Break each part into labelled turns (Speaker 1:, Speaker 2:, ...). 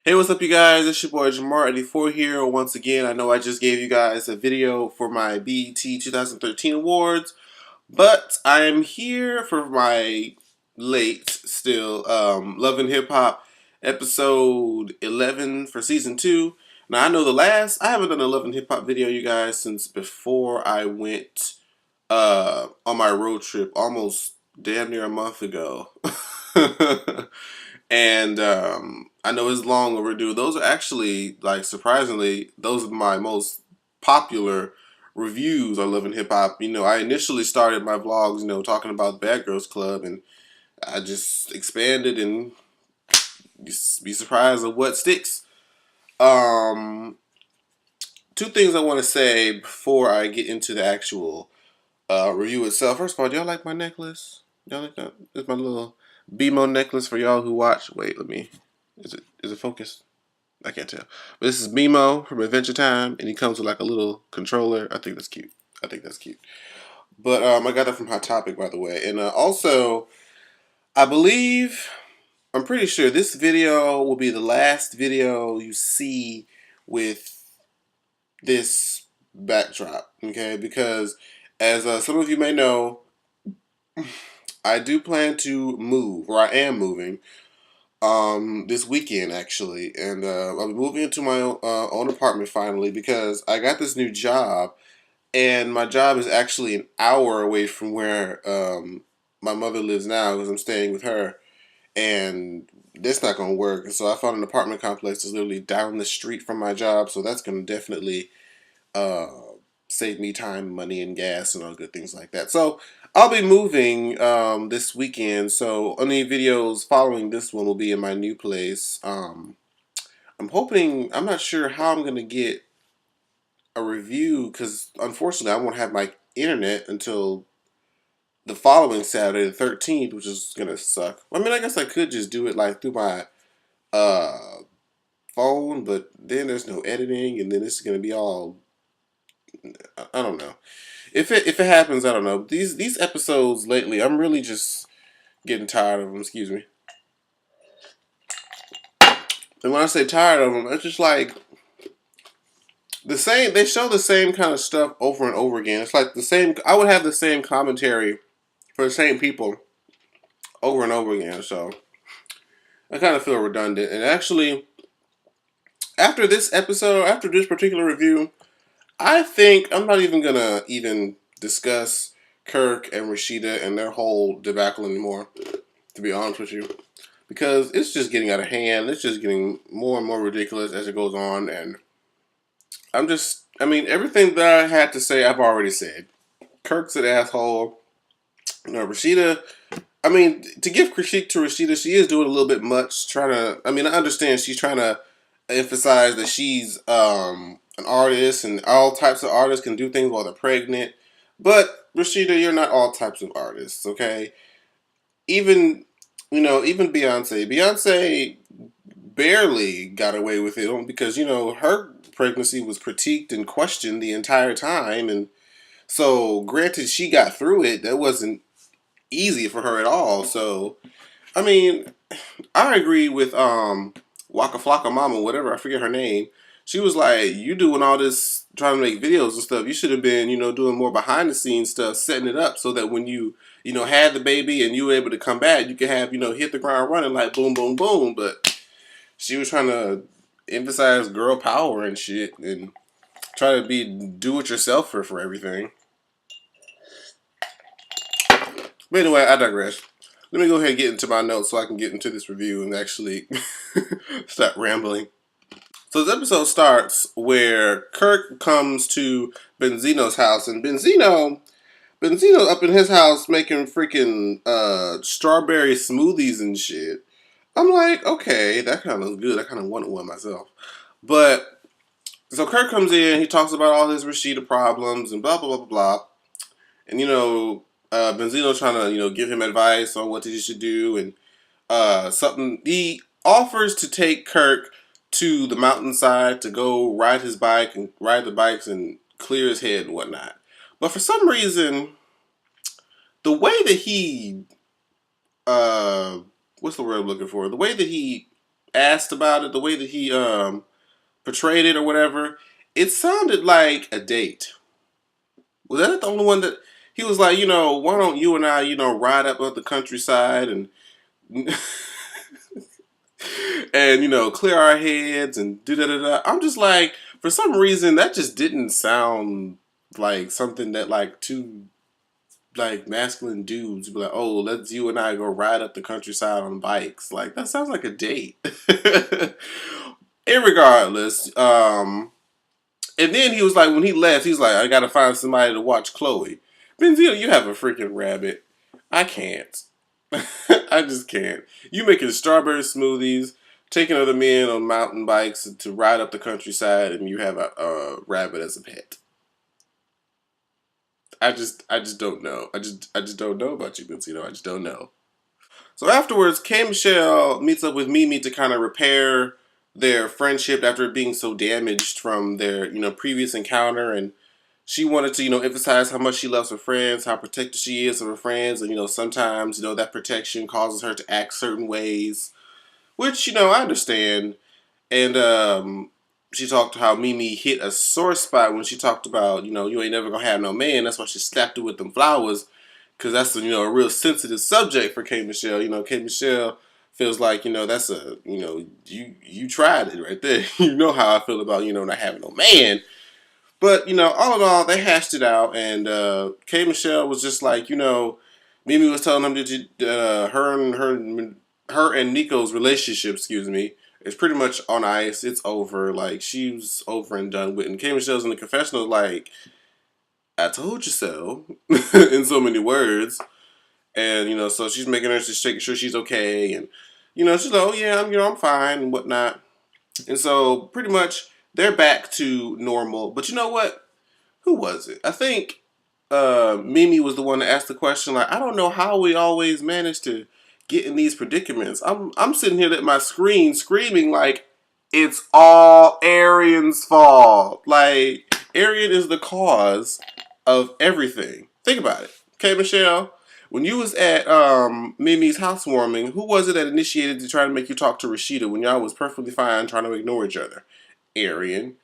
Speaker 1: Hey, what's up, you guys? It's your boy Jamar84 here. Once again, I know I just gave you guys a video for my BET 2013 awards, but I am here for my late still Love and Hip Hop episode 11 for season 2. Now, I know I haven't done a Love and Hip Hop video, you guys, since before I went on my road trip almost damn near a month ago. And I know it's long overdue. Those are actually, like, surprisingly, those are my most popular reviews on Love and Hip Hop. I initially started my vlogs, talking about the Bad Girls Club, and I just expanded, and you be surprised at what sticks. Um, Two things I want to say before I get into the actual review itself. First of all, do y'all like my necklace? Y'all like that? It's my little BMO necklace for y'all who watch. Wait, let me. Is it focused? I can't tell. But this is BMO from Adventure Time, and he comes with like a little controller. I think that's cute. I think that's cute. But I got that from Hot Topic, by the way. And also, I believe, I'm pretty sure this video will be the last video you see with this backdrop. Okay, because as some of you may know, I do plan to move, or I am moving, this weekend actually, and I'll be moving into my own apartment finally because I got this new job, and my job is actually an hour away from where my mother lives now because I'm staying with her, and that's not gonna work. And so I found an apartment complex that's literally down the street from my job, so that's gonna definitely uh, save me time, money, and gas, and all good things like that. So I'll be moving this weekend. So any videos following this one will be in my new place. I'm hoping. I'm not sure how I'm gonna get a review because unfortunately I won't have my internet until the following Saturday, the 13th, which is gonna suck. I mean, I guess I could just do it like through my uh, phone, but then there's no editing, and then it's gonna be all. I don't know. If it happens, I don't know. These episodes lately, I'm really just getting tired of them. Excuse me. And when I say tired of them, it's just like the same. They show the same kind of stuff over and over again. It's like the same. I would have the same commentary for the same people over and over again. So I kind of feel redundant. And actually, after this episode, after this particular review, I think I'm not even gonna even discuss Kirk and Rashida and their whole debacle anymore. To be honest with you, because it's just getting out of hand. It's just getting more and more ridiculous as it goes on, and I mean, everything that I had to say, I've already said. Kirk's an asshole. Rashida, I mean, to give critique to Rashida, she is doing a little bit much. I mean, I understand she's trying to emphasize that she's an artist, and all types of artists can do things while they're pregnant. But Rashida, you're not all types of artists, okay? Even even Beyonce. Beyonce barely got away with it because her pregnancy was critiqued and questioned the entire time, and so granted she got through it. That wasn't easy for her at all. So I mean, I agree with Waka Flocka Mama, whatever, I forget her name. She was like, "You doing all this trying to make videos and stuff? You should have been, doing more behind the scenes stuff, setting it up so that when you had the baby and you were able to come back, you could have, hit the ground running like boom, boom, boom." But she was trying to emphasize girl power and shit, and try to be do it yourself for everything. But anyway, I digress. Let me go ahead and get into my notes so I can get into this review and actually stop rambling. So this episode starts where Kirk comes to Benzino's house, and Benzino up in his house making freaking strawberry smoothies and shit. I'm like, okay, that kind of looks good. I kind of wanted one myself. But so Kirk comes in, he talks about all his Rashida problems and blah blah blah blah blah. And Benzino trying to give him advice on what he should do, and something he offers to take Kirk to the mountainside to go ride his bike and ride the bikes and clear his head and whatnot. But for some reason, the way that he uh what's the word I'm looking for? The way that he asked about it, the way that he portrayed it or whatever, it sounded like a date. Was that the only one that he was like, why don't you and I, ride up the countryside and and clear our heads and do da da da. I'm just like, for some reason, that just didn't sound like something that like two like masculine dudes would be like, oh, let's you and I go ride up the countryside on bikes. Like that sounds like a date. Irregardless, and then he was like, when he left, he's like, I gotta find somebody to watch Chloe. Benzino, you have a freaking rabbit. I can't. I just can't. You making strawberry smoothies, taking other men on mountain bikes to ride up the countryside, and you have a rabbit as a pet. I just don't know. I just don't know about you, Benzino. I just don't know. So afterwards, K Michelle meets up with Mimi to kind of repair their friendship after being so damaged from their previous encounter, and she wanted to emphasize how much she loves her friends, how protected she is of her friends, and sometimes that protection causes her to act certain ways, which I understand. And she talked how Mimi hit a sore spot when she talked about you ain't never gonna have no man. That's why she slapped her with them flowers, because that's a real sensitive subject for K Michelle. K Michelle feels like that's a you tried it right there. You know how I feel about not having no man. But all in all, they hashed it out, and K Michelle was just like Mimi was telling him that her and Nico's relationship, excuse me, is pretty much on ice. It's over. Like she's over and done with. And K Michelle's in the confessional like, I told you so, in so many words. And so she's making her just making sure she's okay, and she's like, oh yeah, I'm fine and whatnot. And so pretty much they're back to normal. But you know what? Who was it? I think Mimi was the one that asked the question. Like, I don't know how we always manage to get in these predicaments. I'm sitting here at my screen screaming like it's all Arian's fault. Like Arian is the cause of everything. Think about it. Okay, Michelle. When you was at Mimi's housewarming, who was it that initiated to try to make you talk to Rashida when y'all was perfectly fine trying to ignore each other? Arian.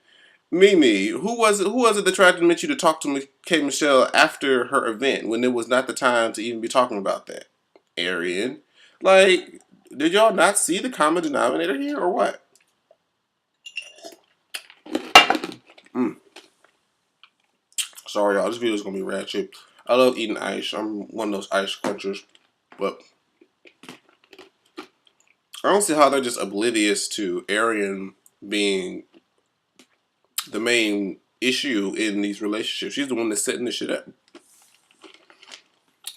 Speaker 1: Mimi, who was it? Who was it that tried to get you to talk to K Michelle after her event when it was not the time to even be talking about that? Arian, like, did y'all not see the common denominator here, or what? Mm. Sorry, y'all. This video is gonna be ratchet. I love eating ice. I'm one of those ice crunchers, but I don't see how they're just oblivious to Arian being the main issue in these relationships. She's the one that's setting this shit up.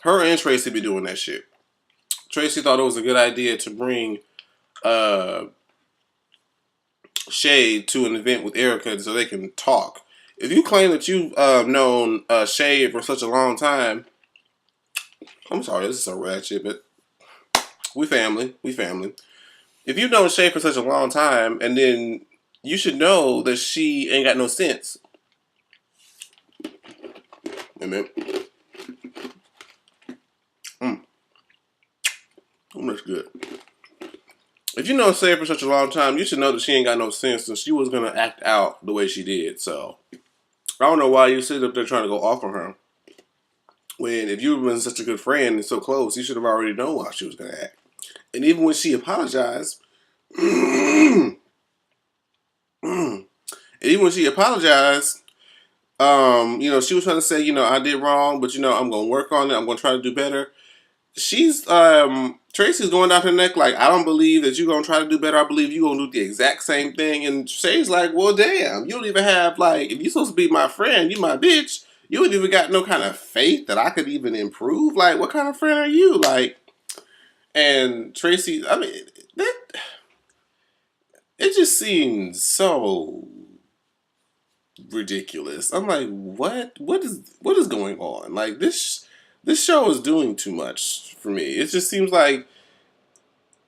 Speaker 1: Her and Tracy be doing that shit. Tracy thought it was a good idea to bring uh, Shay to an event with Erica so they can talk. If you claim that you've known Shay for such a long time, I'm sorry, this is so ratchet, but we family. We family. If you've known Shay for such a long time, and then you should know that she ain't got no sense. Amen. Mm, that's good. If you know Shay for such a long time, you should know that she ain't got no sense, and she was gonna act out the way she did. So I don't know why you sit up there trying to go off on her. When if you've been such a good friend and so close, you should have already known how she was gonna act. And even when she apologized, and even when she apologized, she was trying to say, I did wrong, but I'm gonna work on it. I'm gonna try to do better. She's Tracy's going down her neck like, I don't believe that you're gonna try to do better. I believe you're gonna do the exact same thing. And Shay's like, well, damn, you don't even have like, if you're supposed to be my friend, you my bitch. You ain't even got no kind of faith that I could even improve. Like, what kind of friend are you? Like, and Tracy, I mean, that it just seems so ridiculous. I'm like, what? What is going on? Like this show is doing too much for me. It just seems like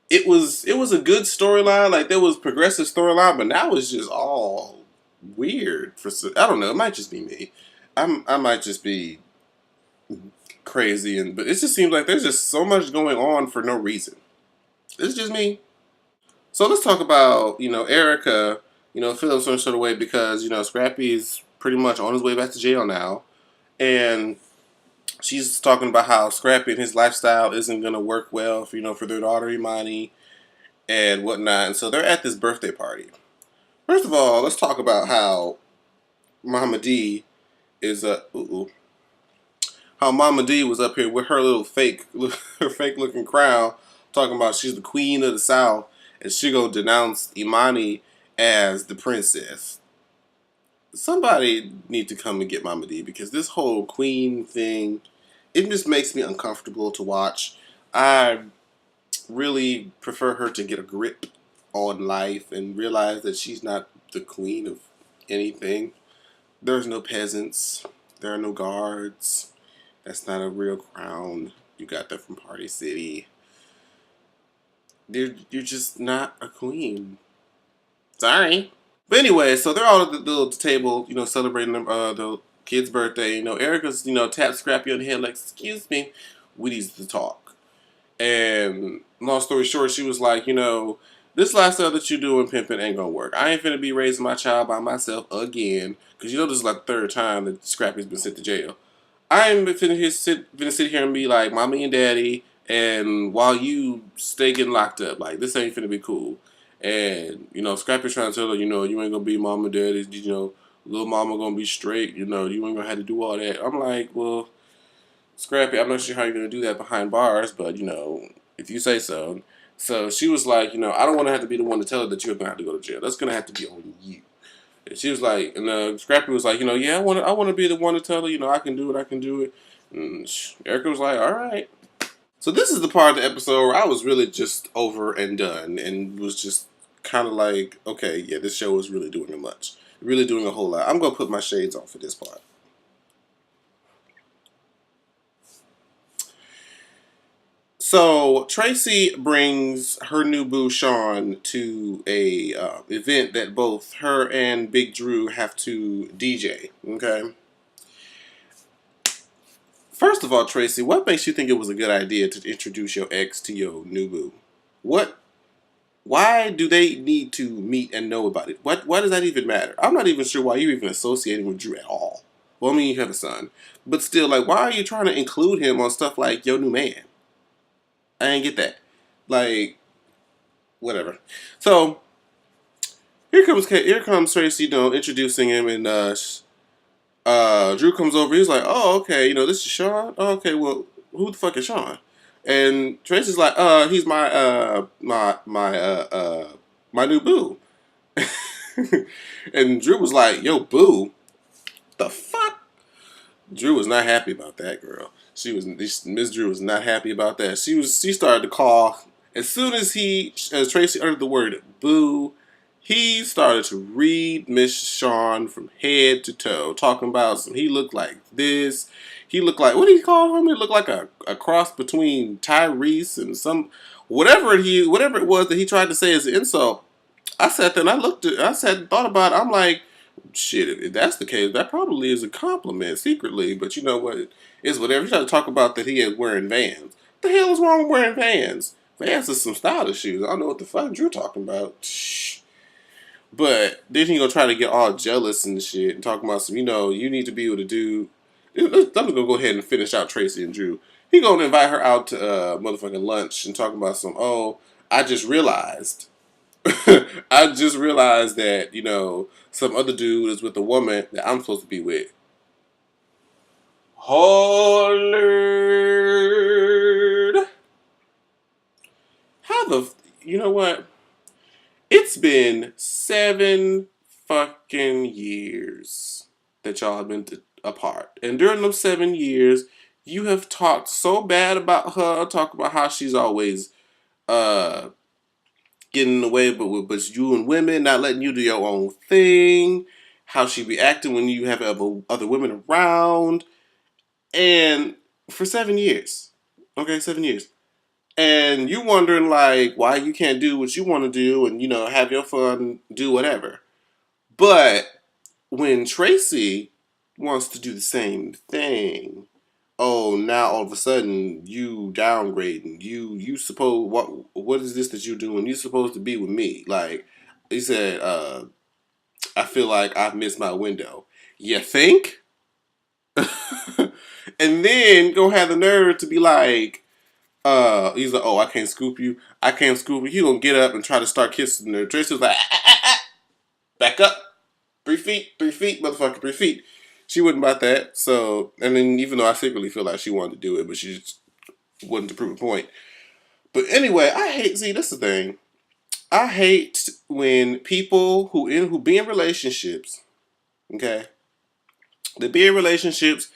Speaker 1: it was a good storyline. Like there was progressive storyline, but now it's just all weird. I don't know. It might just be me. I might just be crazy, but it just seems like there's just so much going on for no reason. It's just me. So let's talk about, Erica, feeling some sort of way because, Scrappy's pretty much on his way back to jail now. And she's talking about how Scrappy and his lifestyle isn't going to work well for, for their daughter Imani and whatnot. And so they're at this birthday party. First of all, let's talk about how Mama D is how Mama D was up here with her little her fake looking crown, talking about she's the queen of the South, and she gonna denounce Imani as the princess. Somebody need to come and get Mama D because this whole queen thing, it just makes me uncomfortable to watch. I really prefer her to get a grip on life and realize that she's not the queen of anything. There's no peasants. There are no guards. That's not a real crown. You got that from Party City. You're just not a queen. Sorry. But anyway, so they're all at the table, celebrating the kid's birthday. Erica's, tapped Scrappy on the head like, excuse me, we need to talk. And long story short, she was like, this lifestyle that you doing pimping ain't gonna work. I ain't finna be raising my child by myself again. Because this is like the third time that Scrappy's been sent to jail. I ain't finna sit here and be like mommy and daddy, and while you stay getting locked up, like this ain't finna be cool. And Scrappy's trying to tell her, you ain't gonna be mama, daddy, little mama gonna be straight, you ain't gonna have to do all that. I'm like, well, Scrappy, I'm not sure how you're gonna do that behind bars, but if you say so. So she was like, I don't want to have to be the one to tell her that you're gonna have to go to jail. That's gonna have to be on you. And she was like, and Scrappy was like, yeah, I want to be the one to tell her, I can do it, I can do it. And Erica was like, all right. So this is the part of the episode where I was really just over and done, and was just kind of like, okay, yeah, this show is really doing really doing a whole lot. I'm gonna put my shades on for this part. So Tracy brings her new boo Sean to a event that both her and Big Drew have to DJ. Okay. First of all, Tracy, what makes you think it was a good idea to introduce your ex to your new boo? What? Why do they need to meet and know about it? Why does that even matter? I'm not even sure why you're even associating with Drew at all. Well, I mean, you have a son, but still, like, why are you trying to include him on stuff like your new man? I didn't get that. Like, whatever. So here comes Tracy, introducing him, and Drew comes over. He's like, "Oh, okay, this is Sean. Oh, okay, well, who the fuck is Sean?" And Tracy's like, he's my new boo." And Drew was like, "Yo, boo, the fuck?" Drew was not happy about that, girl. Miss Drew was not happy about that. She started to call as soon as Tracy uttered the word boo. He started to read Miss Sean from head to toe, talking about he looked like this. He looked like, what did he call him? He looked like a cross between Tyrese and whatever it was that he tried to say as an insult. I sat there and I sat and thought about it. I'm like, shit, if that's the case, that probably is a compliment secretly. But you know what? It's whatever. You try to talk about that he is wearing Vans. What the hell is wrong with wearing Vans? Vans is some stylish shoes. I don't know what the fuck Drew talking about. Shh. But then he gonna try to get all jealous and shit and talking about some, you need to be able to do. I'm gonna go ahead and finish out Tracy and Drew. He gonna invite her out to motherfucking lunch and talking about some. Oh, I just realized. I just realized that some other dude is with a woman that I'm supposed to be with. Oh Lord! How the you know what? It's been 7 fucking years that y'all have been apart. And during those 7 years, you have talked so bad about her, talk about how she's always uh getting in the way, but you and women, not letting you do your own thing, how she be acting when you have other women around. And for 7 years. Okay, 7 years. And you wondering like why you can't do what you want to do and have your fun, do whatever. But when Tracy wants to do the same thing, oh, now all of a sudden you downgrading. You suppose what is this that you doing? You supposed to be with me. Like he said, I feel like I've missed my window. You think? And then go have the nerve to be like, he's like, oh, I can't scoop you. I can't scoop you. He gonna get up and try to start kissing her. Tracy was like, back up. 3 feet, 3 feet, motherfucker, 3 feet. She wasn't about that. So, and then even though I secretly feel like she wanted to do it, but she just wasn't to prove a point. But anyway, I hate. See, that's the thing. I hate when people who be in relationships. Okay, they be in relationships.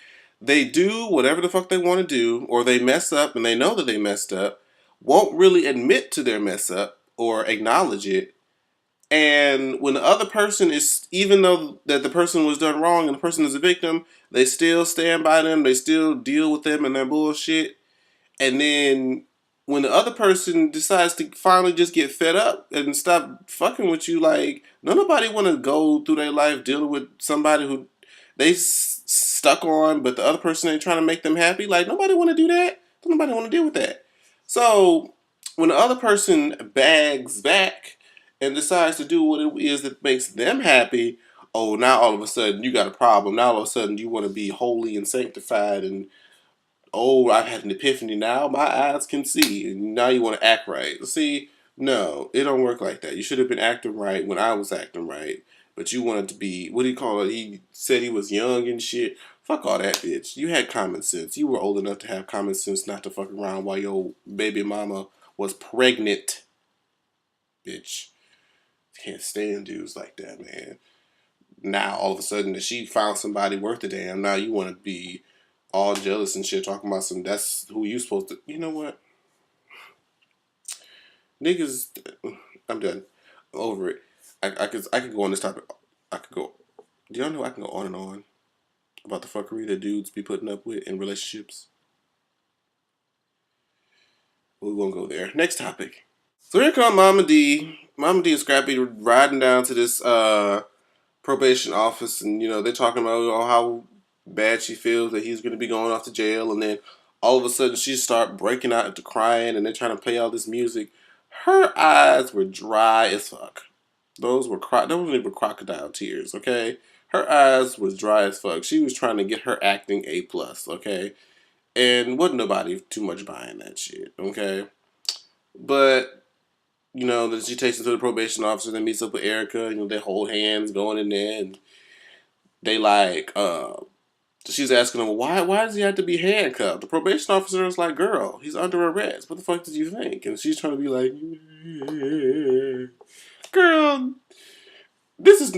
Speaker 1: They do whatever the fuck they want to do, or they mess up and they know that they messed up. Won't really admit to their mess up or acknowledge it. And when the other person is, even though that the person was done wrong and the person is a victim, they still stand by them. They still deal with them and their bullshit. And then when the other person decides to finally just get fed up and stop fucking with you, like nobody want to go through their life dealing with somebody who they stuck on, but the other person ain't trying to make them happy. Like nobody want to do that. Nobody want to deal with that. So when the other person bags back and decides to do what it is that makes them happy, oh, now all of a sudden you got a problem. Now all of a sudden you want to be holy and sanctified and oh, I've had an epiphany now. My eyes can see, and now you want to act right. See, no, it don't work like that. You should have been acting right when I was acting right, but you wanted to be what do you call it? He said he was young and shit. Fuck all that, bitch. You had common sense. You were old enough to have common sense not to fuck around while your baby mama was pregnant, bitch. Can't stand dudes like that, man. Now all of a sudden that she found somebody worth a damn. Now you want to be all jealous and shit, talking about some. That's who you supposed to. You know what, niggas. I'm done. I'm over it. I could go on this topic. I could go. Do y'all know I can go on and on about the fuckery that dudes be putting up with in relationships? We won't go there. Next topic. So here come Mama D. Mama D and Scrappy riding down to this probation office, and they're talking about how bad she feels that he's going to be going off to jail, and then all of a sudden she start breaking out into crying, and they're trying to play all this music. Her eyes were dry as fuck. Those were those weren't even crocodile tears. Okay, her eyes was dry as fuck. She was trying to get her acting A+. Okay, and wasn't nobody too much buying that shit. Okay, but that she takes it to the probation officer, then meets up with Erica. They hold hands going in there, and they like, she's asking him, why does he have to be handcuffed? The probation officer is like, girl, he's under arrest. What the fuck did you think? And she's trying to be like, girl,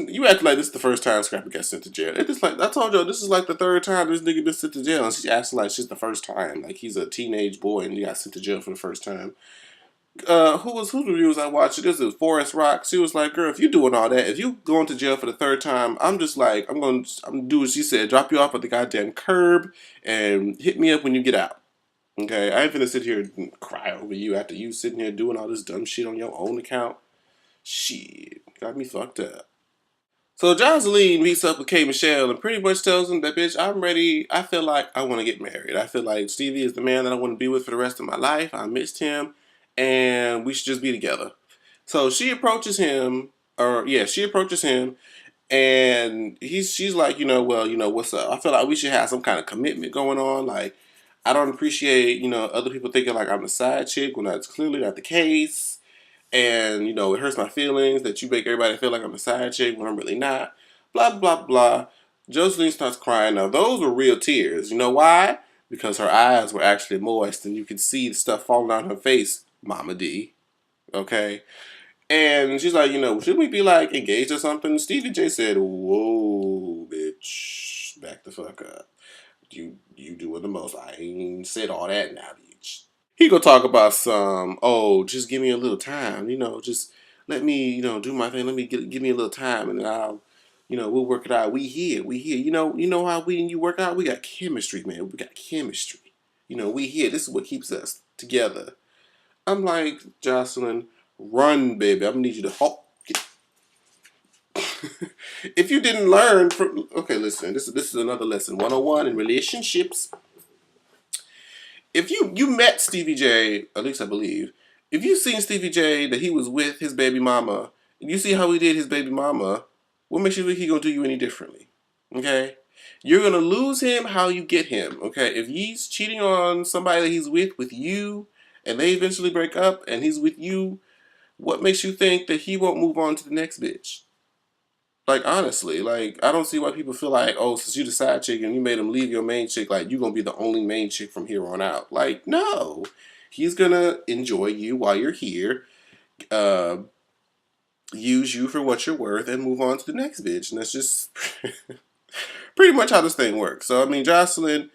Speaker 1: you act like this is the first time Scrappy got sent to jail. It's just like, I told you, this is like the third time this nigga been sent to jail. And she's acting like she's the first time. Like he's a teenage boy and he got sent to jail for the first time. Whose reviews I watched? This is Forest Rock. She was like, "Girl, if you doing all that, if you going to jail for the third time, I'm just like, I'm gonna do what she said. Drop you off at the goddamn curb and hit me up when you get out. Okay, I ain't finna sit here and cry over you after you sitting here doing all this dumb shit on your own account. Shit, got me fucked up." So Jocelyn meets up with K. Michelle and pretty much tells him that, bitch, I'm ready. I feel like I want to get married. I feel like Stevie is the man that I want to be with for the rest of my life. I missed him, and we should just be together. So she approaches him, she approaches him, and she's like, well, what's up? I feel like we should have some kind of commitment going on. Like, I don't appreciate, other people thinking like I'm the side chick when that's clearly not the case. And, it hurts my feelings that you make everybody feel like I'm a side chick when I'm really not. Blah, blah, blah. Jocelyn starts crying. Now, those were real tears. You know why? Because her eyes were actually moist and you could see the stuff falling down her face, Mama D. Okay? And she's like, should we be like engaged or something? Stevie J said, whoa, bitch. Back the fuck up. You doing the most. I ain't said all that now, bitch. He gonna talk about some, oh, just give me a little time, just let me, do my thing. Let me give me a little time, and then I'll, we'll work it out. We here. You know how we and you work out. We got chemistry, man. We got chemistry. We here. This is what keeps us together. I'm like, Jocelyn, run, baby. I'm gonna need you to halt. If you didn't learn from, okay, listen. This is another lesson 101 in relationships. if you met Stevie J, at least I believe, if you seen Stevie J that he was with his baby mama, and you see how he did his baby mama, what makes you think he gonna do you any differently? Okay, you're gonna lose him how you get him. Okay, if he's cheating on somebody that he's with you, and they eventually break up, and he's with you, what makes you think that he won't move on to the next bitch? Like honestly, like I don't see why people feel like, oh, since you the side chick and you made him leave your main chick, like you gonna be the only main chick from here on out. Like no, he's gonna enjoy you while you're here, uh, use you for what you're worth, and move on to the next bitch. And that's just pretty much how this thing works. So I mean, Jocelyn,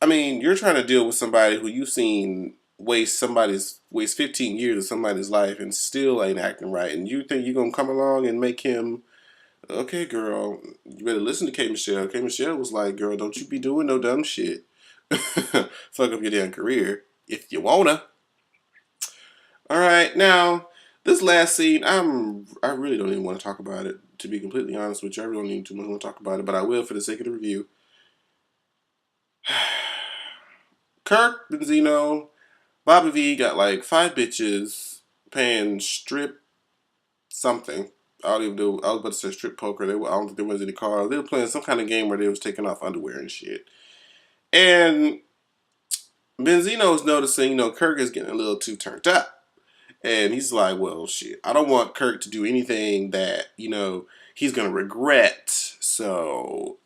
Speaker 1: I mean, you're trying to deal with somebody who you've seen waste 15 years of somebody's life and still ain't acting right, and you think you're gonna come along and make him. Okay, girl, you better listen to K Michelle. K Michelle was like, girl, don't you be doing no dumb shit. Fuck up your damn career if you wanna. All right, now this last scene, I really don't even want to talk about it. To be completely honest with you, I really don't even too much want to talk about it, but I will for the sake of the review. Kirk, Benzino, Bobby V got like 5 bitches paying strip something. I don't even know. I was about to say strip poker. I don't think there was any cards. They were playing some kind of game where they was taking off underwear and shit. And Benzino's noticing, Kirk is getting a little too turned up. And he's like, well, shit, I don't want Kirk to do anything that, he's going to regret. So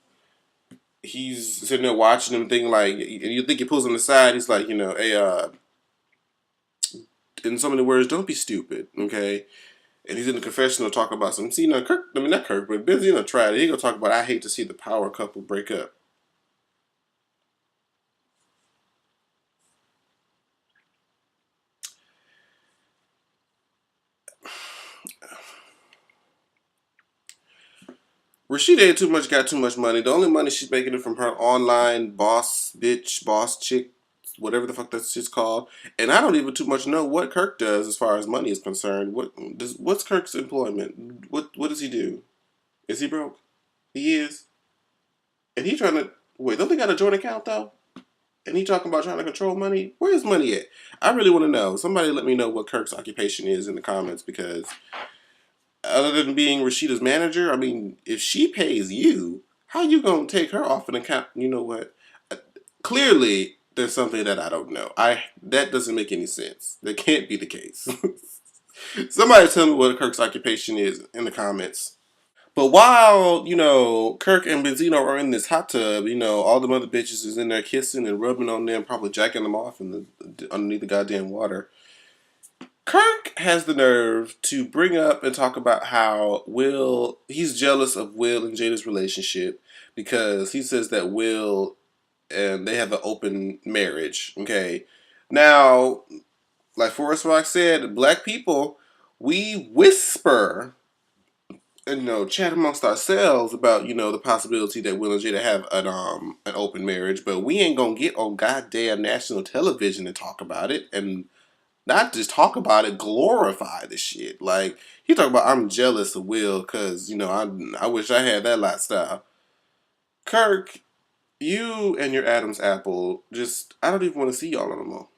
Speaker 1: he's sitting there watching him thinking like, and you think he pulls him aside. He's like, hey, in so many words, don't be stupid, okay? And he's in the confessional talking about some, see, Kirk, I mean, not Kirk, but Benzino tried it. He going to talk about, I hate to see the power couple break up. Rashida ain't got too much money. The only money she's making is from her online boss chick, whatever the fuck that shit's called. And I don't even too much know what Kirk does as far as money is concerned. What's Kirk's employment? What does he do? Is he broke? He is. And he trying to wait, don't they got a joint account though? And he talking about trying to control money? Where's money at? I really want to know. Somebody let me know what Kirk's occupation is in the comments because other than being Rashida's manager, I mean, if she pays you, how you gonna take her off an account? You know what? Clearly, there's something that I don't know. That doesn't make any sense. That can't be the case. Somebody tell me what Kirk's occupation is in the comments. But while Kirk and Benzino are in this hot tub, all the other bitches is in there kissing and rubbing on them, probably jacking them off underneath the goddamn water. Kirk has the nerve to bring up and talk about how he's jealous of Will and Jada's relationship because he says that Will and they have an open marriage. Okay. Now, like Forrest Rock said, black people, we whisper and chat amongst ourselves about the possibility that Will and Jada have an open marriage, but we ain't gonna get on goddamn national television and talk about it and not just talk about it, glorify the shit. Like he talk about I'm jealous of Will because I wish I had that lifestyle. Kirk, you and your Adam's apple, just I don't even want to see y'all no more.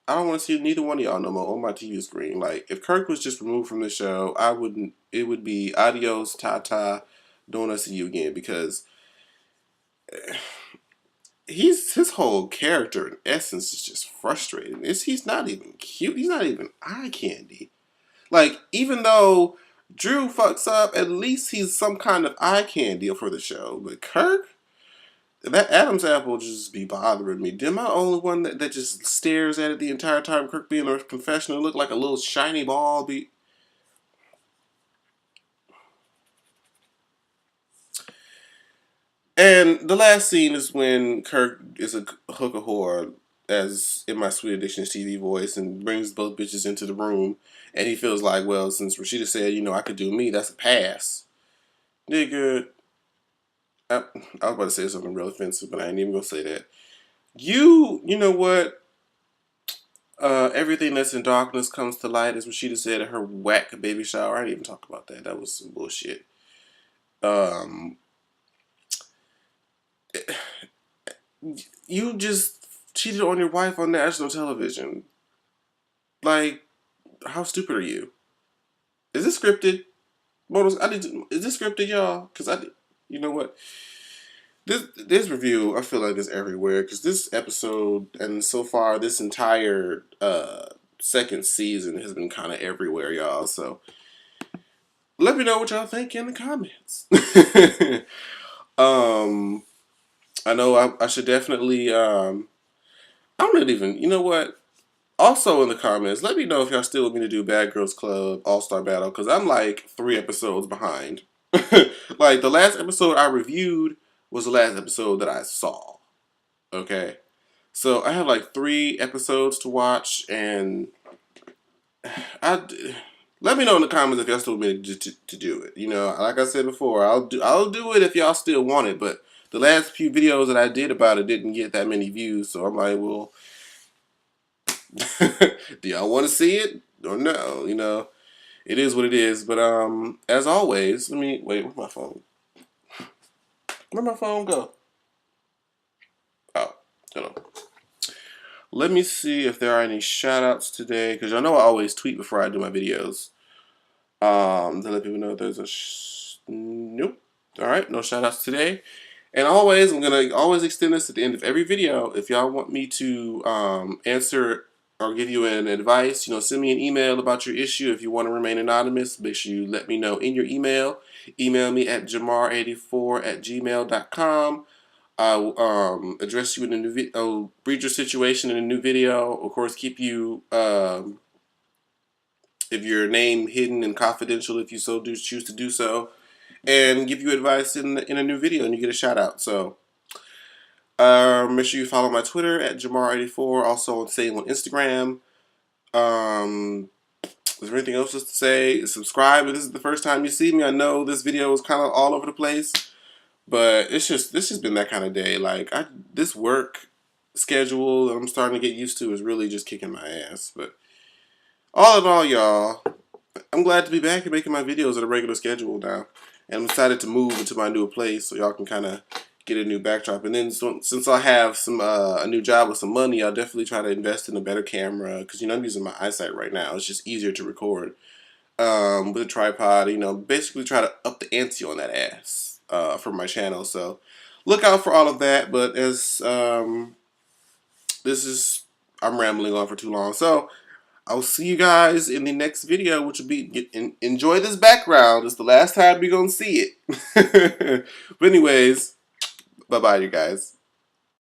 Speaker 1: I don't want to see neither one of y'all no more on my TV screen. Like if Kirk was just removed from the show, I wouldn't. It would be adios, ta. Don't want to see you again because his whole character in essence is just frustrating. He's not even cute. He's not even eye candy. Like, even though Drew fucks up, at least he's some kind of eye candy for the show. But Kirk, that Adam's apple just be bothering me. Am I the only one that just stares at it the entire time? Kirk being a confessional, look like a little shiny ball. And the last scene is when Kirk is a hook a whore, as in my Sweet Addictions TV voice, and brings both bitches into the room. And he feels like, well, since Rashida said, I could do me, that's a pass. Nigga, I was about to say something real offensive, but I ain't even gonna say that. You know what? Everything that's in darkness comes to light, as Rashida said at her whack baby shower. I didn't even talk about that. That was some bullshit. Um, you just cheated on your wife on national television. Like, how stupid are you? Is this scripted? Is this scripted, y'all? Because you know what? This review, I feel like is everywhere because this episode and so far this entire second season has been kind of everywhere, y'all. So let me know what y'all think in the comments. um, I know I should definitely. I'm not even. You know what? Also in the comments, let me know if y'all still want me to do Bad Girls Club All Star Battle because I'm like 3 episodes behind. Like the last episode I reviewed was the last episode that I saw. Okay, so I have like 3 episodes to watch, and I let me know in the comments if y'all still want me to do it. You know, like I said before, I'll do it if y'all still want it. But the last few videos that I did about it didn't get that many views, so I'm like, well, do y'all want to see it or no? You know, it is what it is. But as always, let me wait. Where's my phone? Where'd my phone go? Oh, hold on. Let me see if there are any shout outs today, because y'all know I always tweet before I do my videos. To let people know there's nope. All right, no shout outs today. And always, I'm going to always extend this at the end of every video. If y'all want me to answer or give you an advice, you know, send me an email about your issue. If you want to remain anonymous, make sure you let me know in your email. Email me at jamar84@gmail.com. I'll address you in a new video. I'll read your situation in a new video. Of course, keep you if your name hidden and confidential if you so do choose to do so, and give you advice in a new video, and you get a shout out. So make sure you follow my Twitter at Jamar84. Also same on Instagram. Is there anything else just to say? Subscribe if this is the first time you see me. I know this video is kind of all over the place. But this just been that kind of day. Like this work schedule that I'm starting to get used to is really just kicking my ass. But all in all, y'all, I'm glad to be back and making my videos at a regular schedule now. And I'm excited to move into my new place so y'all can kind of get a new backdrop. And then since I have some a new job with some money, I'll definitely try to invest in a better camera because you know I'm using my eyesight right now. It's just easier to record with a tripod. You know, basically try to up the ante on that ass. For my channel, so look out for all of that. But as I'm rambling on for too long, so I'll see you guys in the next video, which will be enjoy this background. It's the last time we're gonna see it. But anyways, bye bye, you guys.